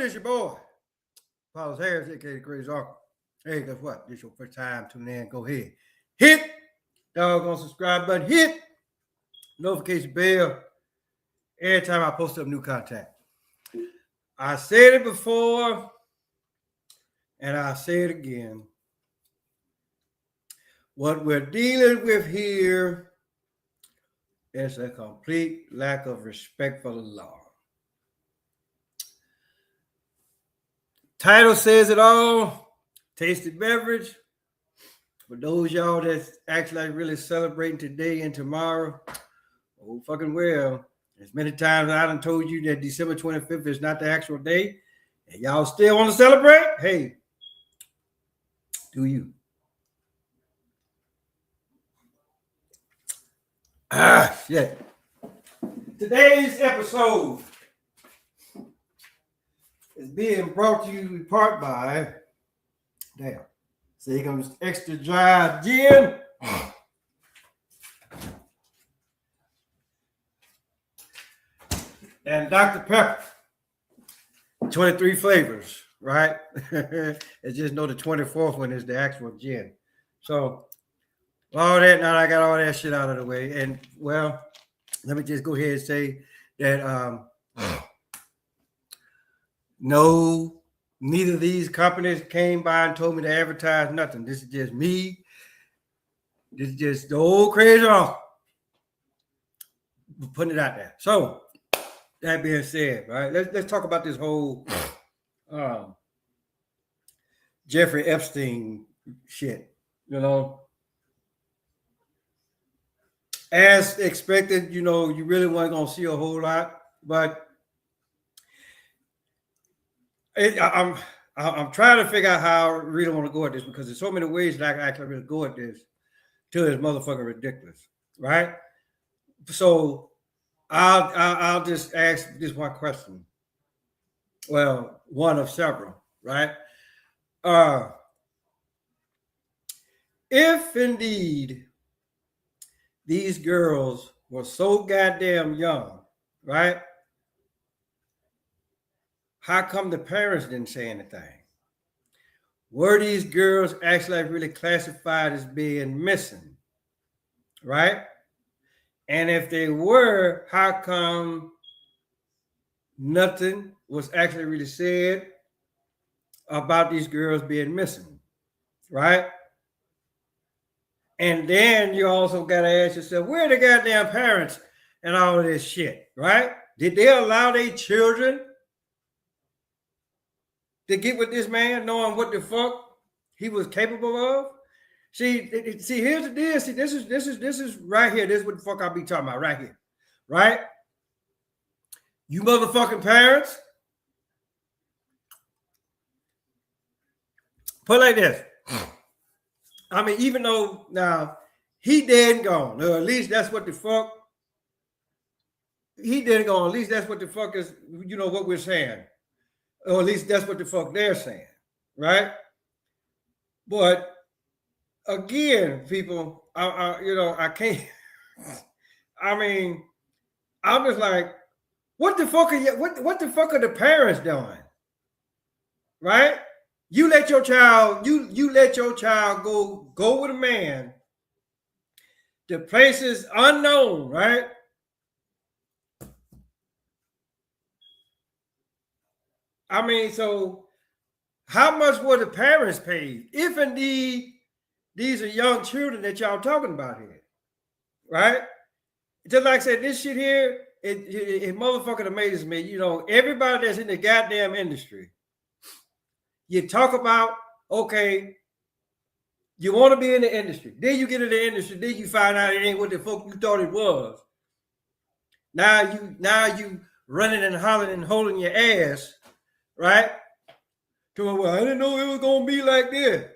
good? It's your boy, Paul Harris, aka the Crazy Uncle. Hey, guess what? This is your first time tuning in. Go ahead. Hit doggone subscribe button. Hit notification bell every time I post up new content. I said it before, and I'll say it again. What we're dealing with here is a complete lack of respect for the law. Title says it all. Tasty beverage. For those y'all that's actually really celebrating today and tomorrow, oh fucking well. As many times I done told you that December 25th is not the actual day, and y'all still want to celebrate, hey, do you? Shit. Today's episode is being brought to you in part by, damn, so here comes extra dry gin. And Dr. Pepper. 23 flavors, right? It's just know the 24th one is the actual gin. So all that, now I got all that shit out of the way. And well, let me just go ahead and say that no, neither of these companies came by and told me to advertise nothing. This is just me. This is just the old crazy uncle putting it out there. So that being said, right, let's talk about this whole Jeffrey Epstein shit. You know, as expected, you know, you really weren't gonna see a whole lot, but I'm trying to figure out how I really want to go at this because there's so many ways that I can actually really go at this till it's motherfucking ridiculous, right? So I'll just ask this one question. Well, one of several, right? If indeed these girls were so goddamn young, right? How come the parents didn't say anything? Were these girls actually really classified as being missing, right? And if they were, how come nothing was actually really said about these girls being missing, right? And then you also got to ask yourself, where are the goddamn parents and all of this shit, right? Did they allow their children to get with this man knowing what the fuck he was capable of? See, here's the deal. See, this is right here. This is what the fuck I'll be talking about right here, right? You motherfucking parents, put it like this. I mean, even though now he dead and gone, or at least that's what the fuck he dead and gone. At least that's what the fuck is, you know, what we're saying, or at least that's what the fuck they're saying, right? But again, people, I can't. I mean, I'm just like, what the fuck are you? What the fuck are the parents doing? Right? You let your child, you let your child go with a man to places unknown, right? I mean, so how much were the parents paid, if indeed these are young children that y'all talking about here, right? Just like I said, this shit here, it motherfucking amazes me. You know, everybody that's in the goddamn industry, you talk about, okay, you want to be in the industry. Then you get in the industry, then you find out it ain't what the fuck you thought it was. Now you running and hollering and holding your ass, right? Well, I didn't know it was gonna be like this.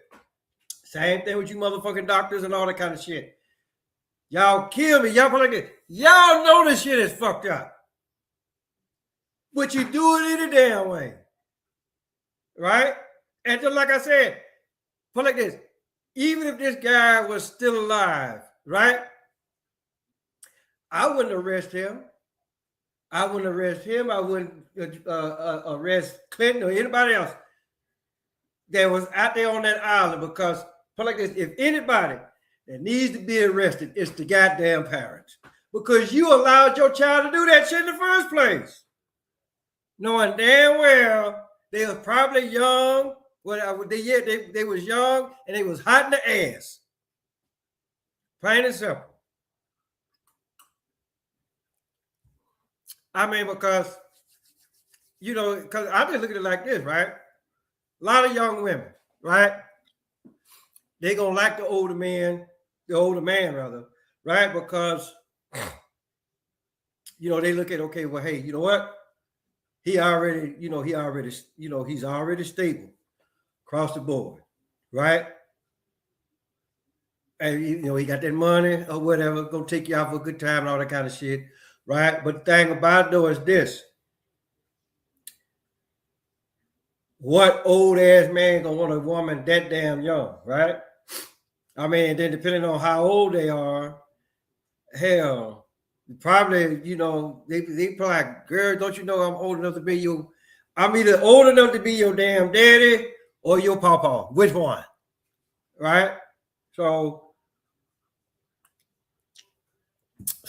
Same thing with you motherfucking doctors and all that kind of shit. Y'all kill me. Y'all put like this. Y'all know this shit is fucked up. But you do it in a damn way. Right? And just like I said, put like this. Even if this guy was still alive, right? I wouldn't arrest him. I wouldn't arrest him. I wouldn't arrest Clinton or anybody else that was out there on that island, because put like this: if anybody that needs to be arrested, it's the goddamn parents, because you allowed your child to do that shit in the first place, knowing damn well they was probably young. Well, they was young and they was hot in the ass. Plain and simple. I mean, because because I just look at it like this, right? A lot of young women, right? They gonna like the older man rather, right? Because they look at, okay, well, hey, you know what? He's already stable across the board, right? And he got that money or whatever, gonna take you out for a good time and all that kind of shit, right? But the thing about it though is this: what old ass man gonna want a woman that damn young, right? I mean, then depending on how old they are, hell, probably, they probably like, girl, don't you know I'm old enough to be you? I'm either old enough to be your damn daddy or your papa. Which one? Right? So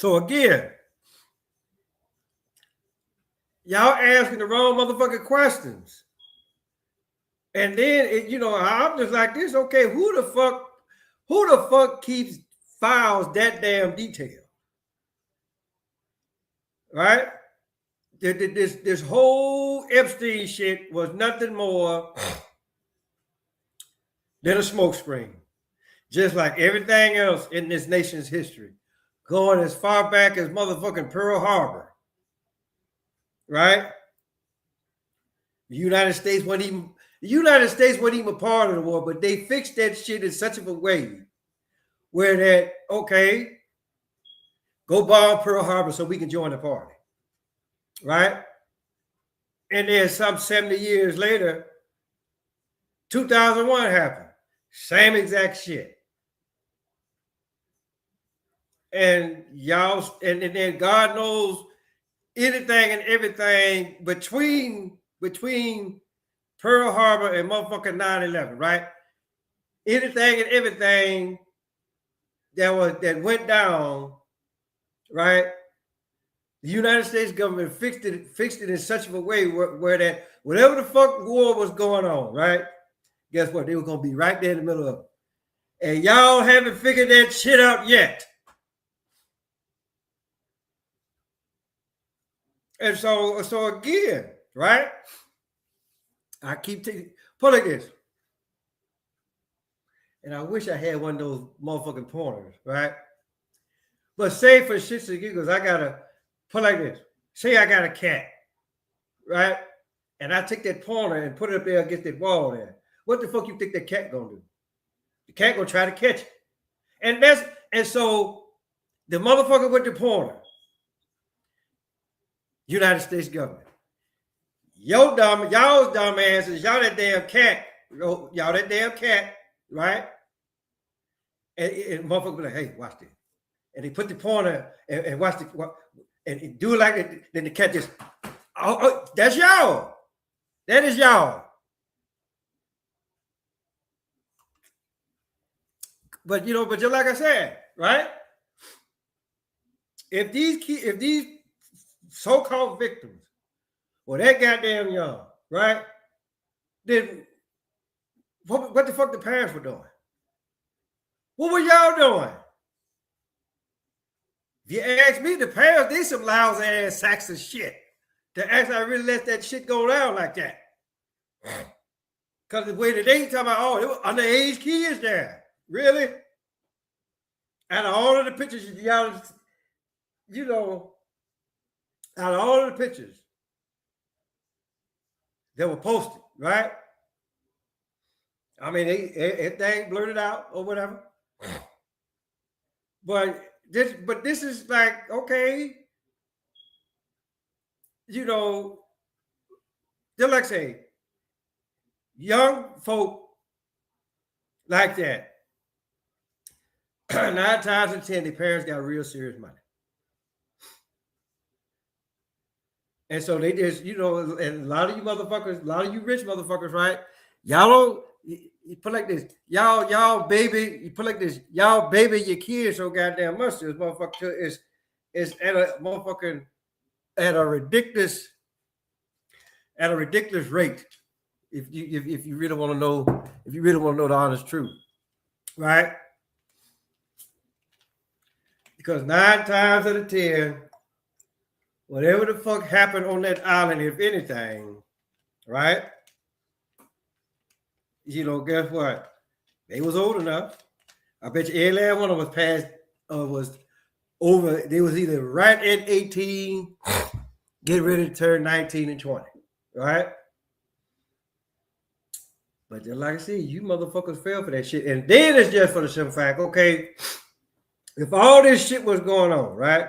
again, y'all asking the wrong motherfucking questions. And then I'm just like this, okay, who the fuck keeps files that damn detailed? Right? This whole Epstein shit was nothing more than a smokescreen, just like everything else in this nation's history, going as far back as motherfucking Pearl Harbor, right? The United States wasn't even a part of the war, but they fixed that shit in such a way where that, okay, go bomb Pearl Harbor so we can join the party, right? And then some 70 years later, 2001 happened. Same exact shit. And y'all, and then God knows anything and everything between Pearl Harbor and motherfucking 9/11, right? Anything and everything that went down, right? The United States government fixed it in such a way where that whatever the fuck war was going on, right? Guess what? They were gonna be right there in the middle of it. And y'all haven't figured that shit out yet. And so again, right? I keep put like this. And I wish I had one of those motherfucking pointers, right? But say for shits and giggles, I gotta put like this. Say I got a cat, right? And I take that pointer and put it up there against that wall there. What the fuck you think that cat gonna do? The cat gonna try to catch it. And so the motherfucker with the pointer, United States government. Y'all's dumb asses, y'all that damn cat, right? And motherfucker be like, hey, watch this. And they put the pointer and watch and do it like that. Then the cat just, that's y'all. That is y'all. But just like I said, right? If these so-called victims were that goddamn young, right? Then what the fuck the parents were doing? What were y'all doing? If you ask me, the parents, they some lousy ass sacks of shit to actually really let that shit go down like that. Because the way that they talking about, there were underage kids there. Really? Out of all of the pictures, y'all, out of all of the pictures that were posted, right? I mean, everything blurted out or whatever. But this is like, okay, just like I say, young folk like that, 9 times in 10, their parents got real serious money. And so they just, and a lot of you motherfuckers, a lot of you rich motherfuckers, right? Y'all don't you put like this, y'all baby, you put like this, y'all baby your kids so goddamn much. This motherfucker is at a motherfucking at a ridiculous rate. If you really want to know, the honest truth, right? Because 9 times out of 10, whatever the fuck happened on that island, if anything, right? Guess what? They was old enough. I bet you every last one of us passed was over. They was either right at 18, get ready to turn 19 and 20, right? But just like I said, you motherfuckers fell for that shit. And then it's just for the simple fact, okay, if all this shit was going on, right?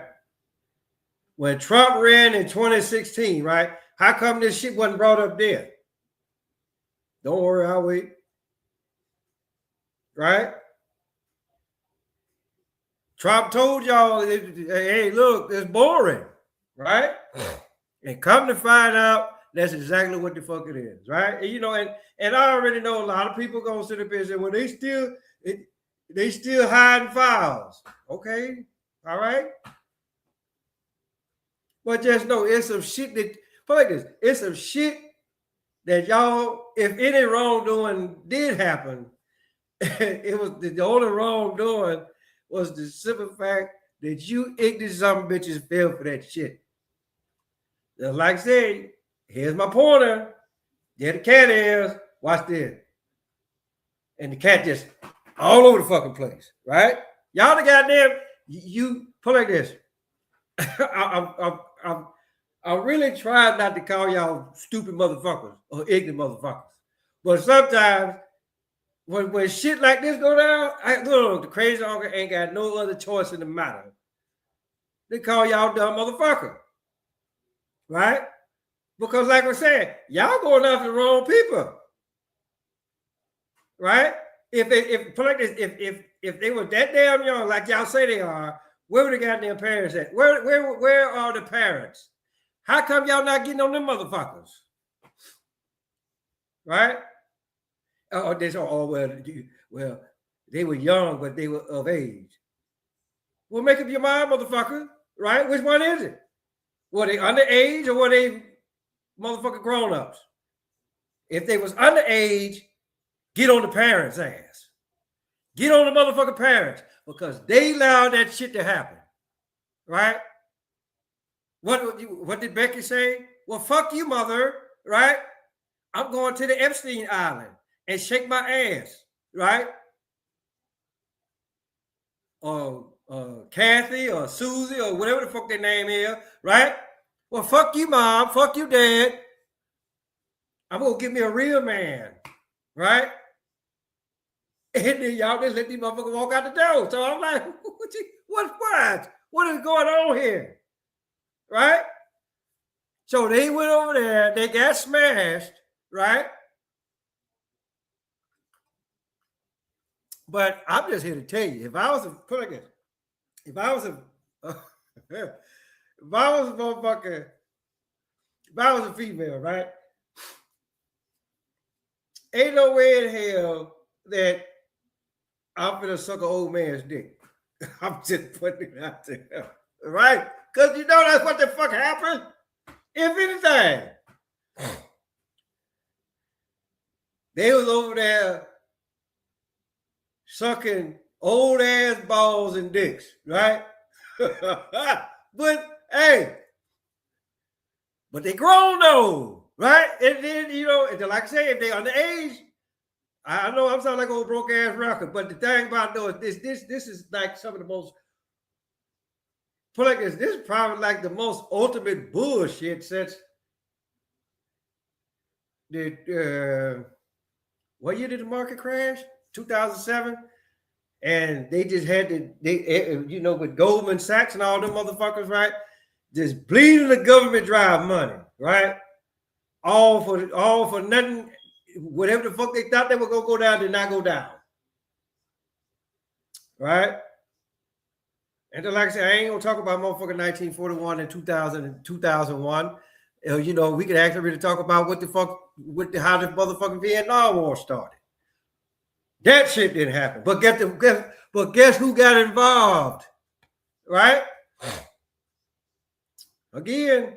When Trump ran in 2016, right? How come this shit wasn't brought up then? Don't worry, I'll wait. Right? Trump told y'all, hey, look, it's boring, right? And come to find out, that's exactly what the fuck it is, right? And I already know a lot of people gonna sit up here and say, well, they still hiding files. Okay, all right. But just know it's some shit that, like this, it's some shit that y'all, if any wrongdoing did happen, it was the only wrongdoing was the simple fact that you ignorant some bitches fell for that shit. Just like I said, here's my pointer. There the cat is. Watch this. And the cat just all over the fucking place, right? Y'all the goddamn, you put like this. I really try not to call y'all stupid motherfuckers or ignorant motherfuckers. But sometimes when shit like this go down, the crazy uncle ain't got no other choice in the matter. They call y'all dumb motherfucker. Right? Because like I said, y'all going after the wrong people. Right? If they were that damn young, like y'all say they are, where were the goddamn parents at? Where are the parents? How come y'all not getting on them motherfuckers? Right? Well, they were young, but they were of age. Well, make up your mind, motherfucker. Right? Which one is it? Were they underage or were they motherfucking grown-ups? If they was underage, get on the parents' ass. Get on the motherfucking parents because they allowed that shit to happen. Right? What did Becky say? Well, fuck you, mother. Right? I'm going to the Epstein Island and shake my ass. Right? Or Kathy or Susie or whatever the fuck their name is. Right? Well, fuck you, mom. Fuck you, dad. I'm going to get me a real man. Right? And then y'all just let these motherfuckers walk out the door. So I'm like, what is going on here? Right? So they went over there, they got smashed, right? But I'm just here to tell you, if I was a female, right? Ain't no way in hell that I'm gonna suck an old man's dick. I'm just putting it out there, right? Because that's what the fuck happened. If anything, they was over there sucking old ass balls and dicks, right? But hey, but they grown though, right? And then and like I say, if they underage, I know I'm sounding like old broke ass rocker, but the thing about this is like some of the most. Put like this is probably like the most ultimate bullshit since what year did the market crash? 2007. And they just had with Goldman Sachs and all them motherfuckers, right? Just bleeding the government dry money, right? All for nothing. Whatever the fuck they thought they were gonna go down did not go down, right? And then, like I said, I ain't gonna talk about motherfucking 1941 and 2001. You know, we could actually really talk about what the fuck, how the motherfucking Vietnam War started. That shit didn't happen. But guess who got involved, right? Again,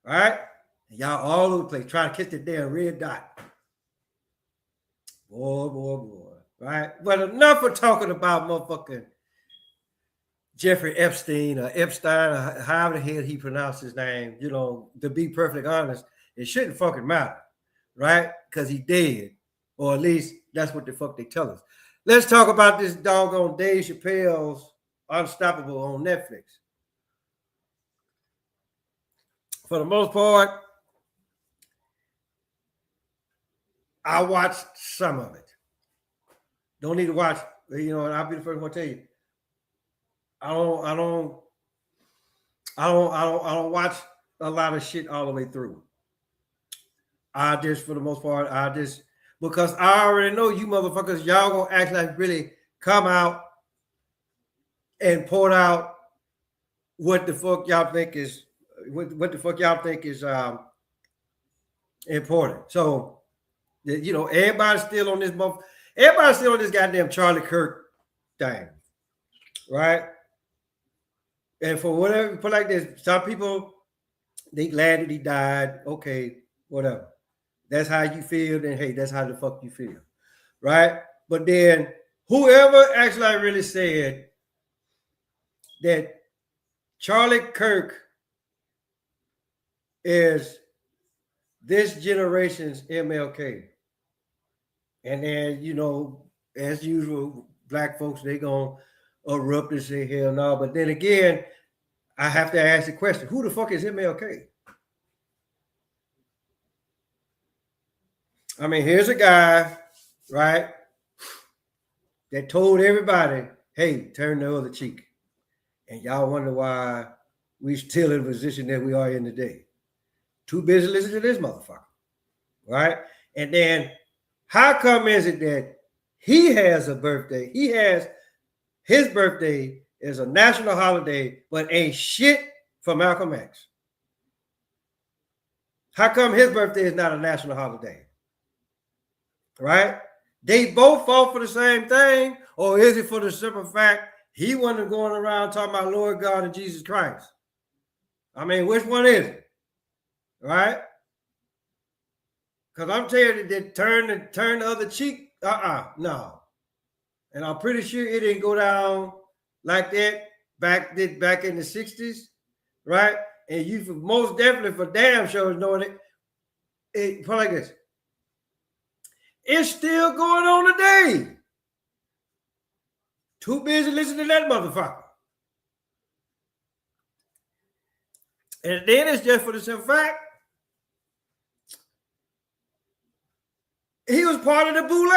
right? Y'all all over the place trying to catch the damn red dot. Boy, right? But enough of talking about motherfucking Jeffrey Epstein or Epstein or however the hell he pronounced his name. You know, to be perfectly honest, it shouldn't fucking matter, right? Because he dead, or at least that's what the fuck they tell us. Let's talk about this doggone Dave Chappelle's Unstoppable on Netflix. For the most part, I watched some of it. Don't need to watch. You know, and I'll be the first one to tell you. I don't watch a lot of shit all the way through. I just, for the most part, because I already know you motherfuckers, y'all gonna act like really come out and point out what the fuck y'all think is important. So, you know, everybody's still on this goddamn Charlie Kirk thing, right? And for whatever, put like this, some people, they glad that he died. Okay, whatever. That's how you feel, then hey, that's how the fuck you feel, right? But then whoever actually really said that Charlie Kirk is this generation's MLK, and then, you know, as usual, black folks, they gonna erupt and say hell no. But then again, I have to ask the question: who the fuck is MLK? I mean, here's a guy, right, that told everybody, hey, turn the other cheek. And y'all wonder why we still in the position that we are in today. Too busy listening to this motherfucker, right? And then how come is it that he has a birthday? He has his birthday is a national holiday, but ain't shit for Malcolm X. How come his birthday is not a national holiday? Right? They both fought for the same thing, or is it for the simple fact he wasn't going around talking about Lord God and Jesus Christ? I mean, which one is it? Right? Because I'm telling you that turn the other cheek, no. And I'm pretty sure it didn't go down like that back in the 60s, right? And you most definitely for damn sure knowing it put like this. It's still going on today. Too busy listening to that motherfucker. And then it's just for the simple fact he was part of the boule.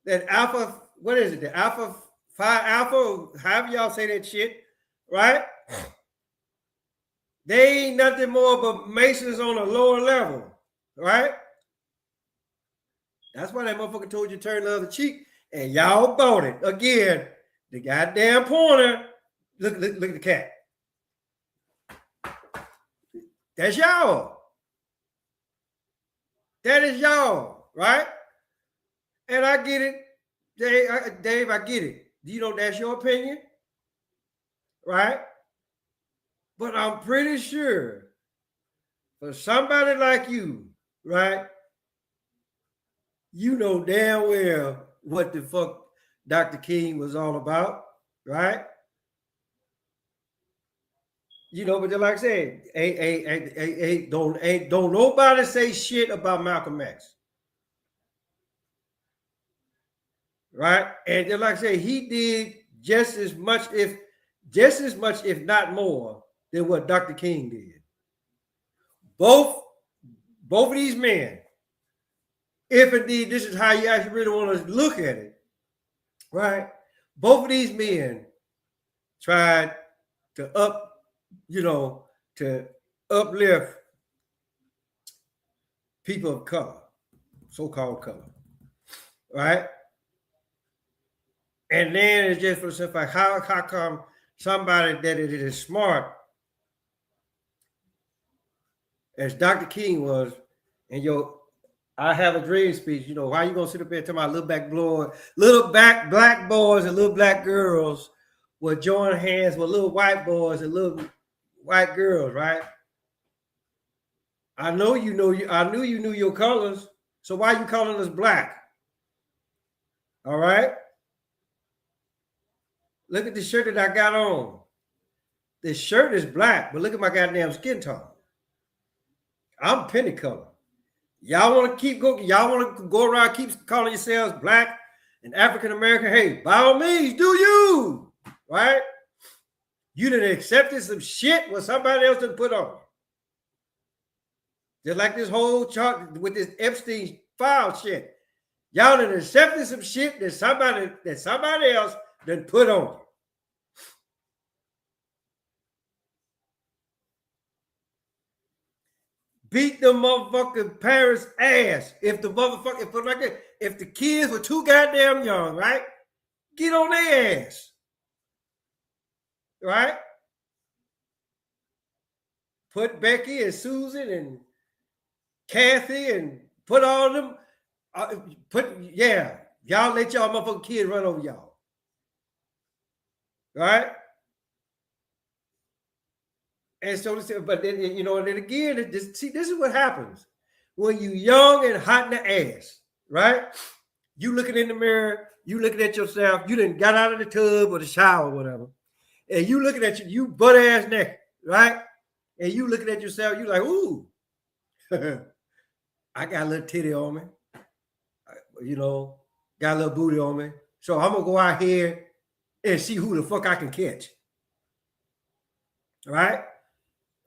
That Alpha, what is it? The Alpha 5 Alpha, however y'all say that shit, right? They ain't nothing more but Masons on a lower level, right? That's why that motherfucker told you to turn the other cheek, and y'all bought it. Again, the goddamn pointer. Look at the cat. That's y'all. That is y'all, right? And I get it, Dave, I get it. You know, that's your opinion, right? But I'm pretty sure for somebody like you, right, you know damn well what the fuck Dr. King was all about, right? You know, but like I said, don't nobody say shit about Malcolm X. Right? And then, like I say, he did just as much, if not more, than what Dr. King did. Both of these men, if indeed this is how you actually really want to look at it, right? Both of these men tried to uplift people of color, so-called color, right? And then it's just for the simple fact, how come somebody that is smart as Dr. King was in your I Have a Dream speech. You know, why you gonna sit up there talking about little black boys and little black girls will join hands with little white boys and little white girls, right? I knew you knew your colors. So why you calling us black? All right. Look at the shirt that I got on. This shirt is black, but look at my goddamn skin tone. I'm penny color. Y'all want to go around keep calling yourselves black and African American? Hey, by all means, do you, right? You done accepted some shit what somebody else done put on. Just like this whole chart with this Epstein file shit. Y'all done accepted some shit that somebody else done put on. Beat the motherfucking parents' ass. If the kids were too goddamn young, right? Get on their ass. Right? Put Becky and Susan and Kathy and put all of them. Y'all let y'all motherfucking kids run over y'all. Right? And so, but then, you know, and then again, this is what happens when you young and hot in the ass, right? You looking in the mirror, you looking at yourself, you done got out of the tub or the shower or whatever, and you looking at you butt ass naked, right? And you looking at yourself, you like, ooh, I got a little titty on me, you know, got a little booty on me. So I'm gonna go out here and see who the fuck I can catch. Right?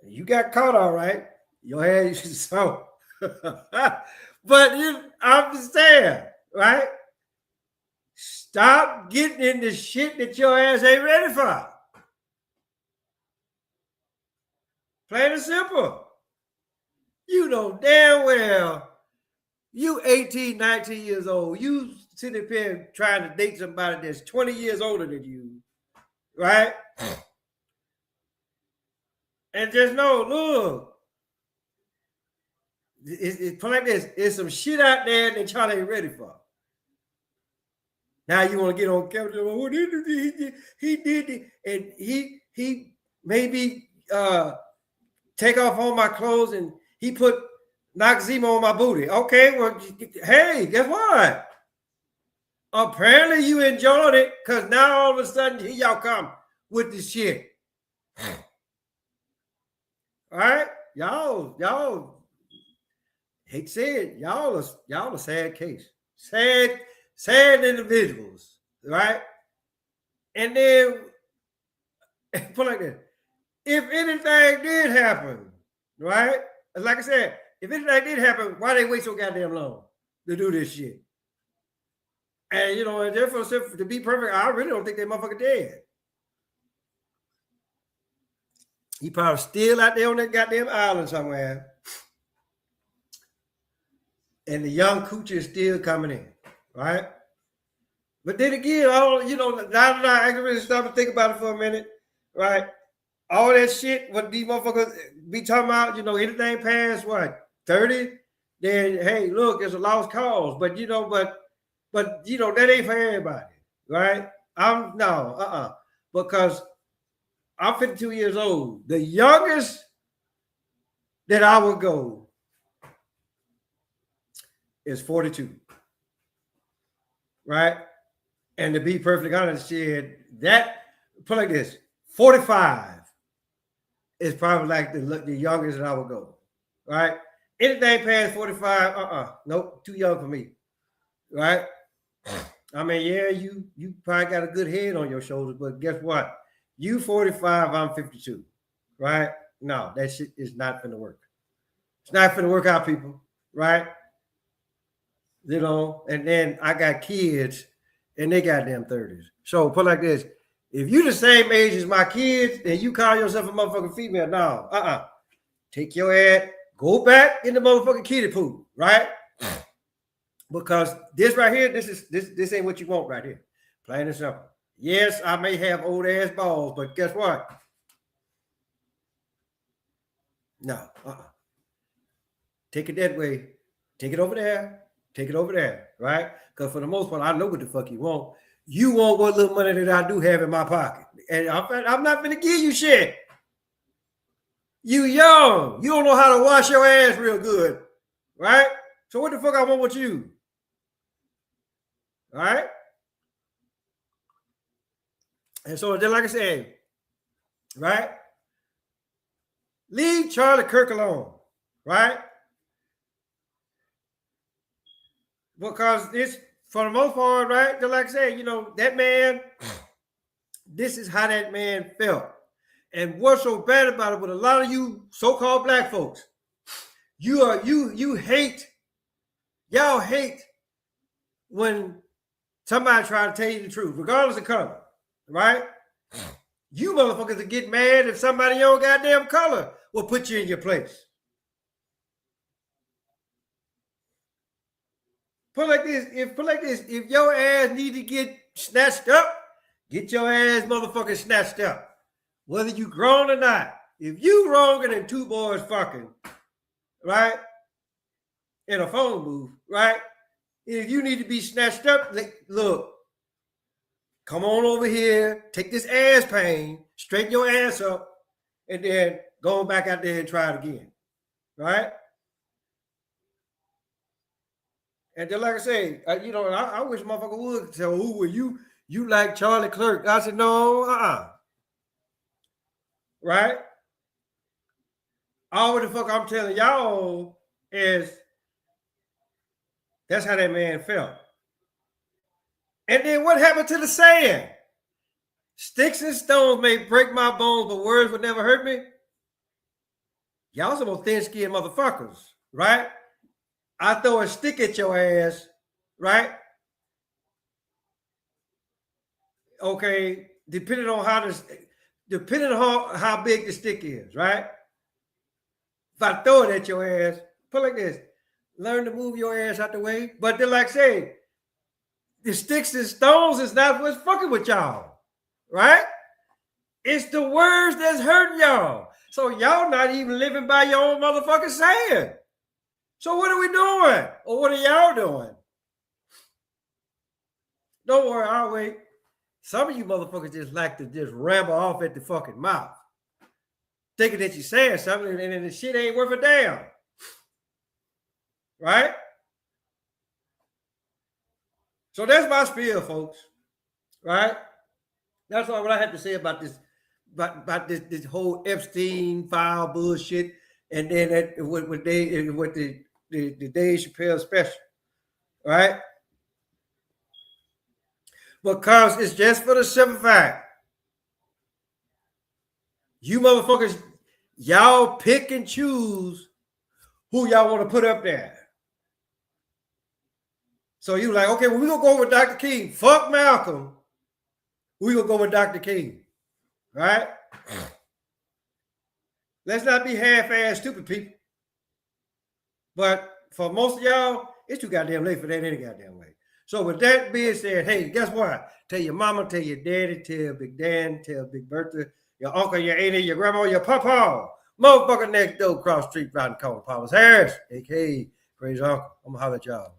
You got caught, all right. Your hair so. But you understand, right? Stop getting into shit that your ass ain't ready for. Plain and simple. You know damn well you 18, 19 years old. You sitting up here trying to date somebody that's 20 years older than you, right? And just know, look, it's like this. There's some shit out there that y'all ain't ready for. Now you want to get on camera? Oh, he did it, and he maybe take off all my clothes and he put Noxzema on my booty. Okay, well, hey, guess what? Apparently you enjoyed it because now all of a sudden here y'all come with this shit. All right, y'all hate to say it, y'all a sad case, sad individuals, right? And then put like this: if anything did happen, right? Like I said, if anything did happen, why they wait so goddamn long to do this shit? And you know, and therefore, to be perfect, I really don't think they motherfucker dead. He probably still out there on that goddamn island somewhere. And the young coochie is still coming in, right? But then again, now that I can really stop and think about it for a minute, right? All that shit, what these motherfuckers be talking about, anything past what, 30, then hey, look, it's a lost cause. But that ain't for everybody, right? Because I'm 52 years old. The youngest that I would go is 42. Right? And to be perfectly honest, that put like this, 45 is probably like the youngest that I would go. Right? Anything past 45, nope, too young for me. Right? I mean, yeah, you probably got a good head on your shoulders, but guess what? You 45, I'm 52. Right? No, that shit is not finna work. It's not finna work out, people. Right? And then I got kids and they got them 30s. So put like this: if you the same age as my kids and you call yourself a motherfucking female, no, take your ass, go back in the motherfucking kiddie pool, right? Because this right here, this ain't what you want right here. Plain and simple. Yes, I may have old ass balls, but guess what? No, take it that way, take it over there, take it over there, right? Because for the most part, I know what the fuck you want. You want what little money that I do have in my pocket. And I'm not going to give you shit. You young. You don't know how to wash your ass real good, right? So what the fuck I want with you? All right? And so then, like I said, right? Leave Charlie Kirk alone, right? Because it's, for the most part, right? Just like I said, you know, that man, this is how that man felt. And what's so bad about it with a lot of you so-called black folks, you hate, y'all hate when somebody try to tell you the truth, regardless of color, right? You motherfuckers will get mad if somebody your goddamn color will put you in your place. Put like this, if your ass need to get snatched up, get your ass motherfucking snatched up. Whether you grown or not. If you wronger than two boys fucking, right? In a phone booth, right? If you need to be snatched up, look, come on over here, take this ass pain, straighten your ass up, and then go back out there and try it again, right? And then, like I say, you know, I wish motherfucker would tell who were you like Charlie Clerk. I said, no, right? All the fuck I'm telling y'all is that's how that man felt. And then what happened to the saying? Sticks and stones may break my bones, but words would never hurt me. Y'all some thin-skinned motherfuckers, right? I throw a stick at your ass, right? Okay, depending on how big the stick is, right? If I throw it at your ass, put it like this, learn to move your ass out the way. But then, like I said, the sticks and stones is not what's fucking with y'all, right? It's the words that's hurting y'all. So y'all not even living by your own motherfucking saying. So what are we doing? Or what are y'all doing? Don't worry, I'll wait. Some of you motherfuckers just like to just ramble off at the fucking mouth. Thinking that you're saying something and then the shit ain't worth a damn. Right? So that's my spiel, folks. Right? That's all what I have to say about this, about this whole Epstein file bullshit, and then with the Dave Chapelle special, right? Because it's just for the simple fact, you motherfuckers, y'all pick and choose who y'all want to put up there. So you like, okay, well, we're gonna go with Dr. King. Fuck Malcolm. We're gonna go with Dr. King. Right? Let's not be half-ass stupid people. But for most of y'all, it's too goddamn late for that any goddamn way. So with that being said, hey, guess what? Tell your mama, tell your daddy, tell Big Dan, tell Big Bertha, your uncle, your auntie, your grandma, your papa, motherfucker next door, cross street, riding corner, Paulus Harris, aka Crazy Uncle. I'm gonna holler at y'all.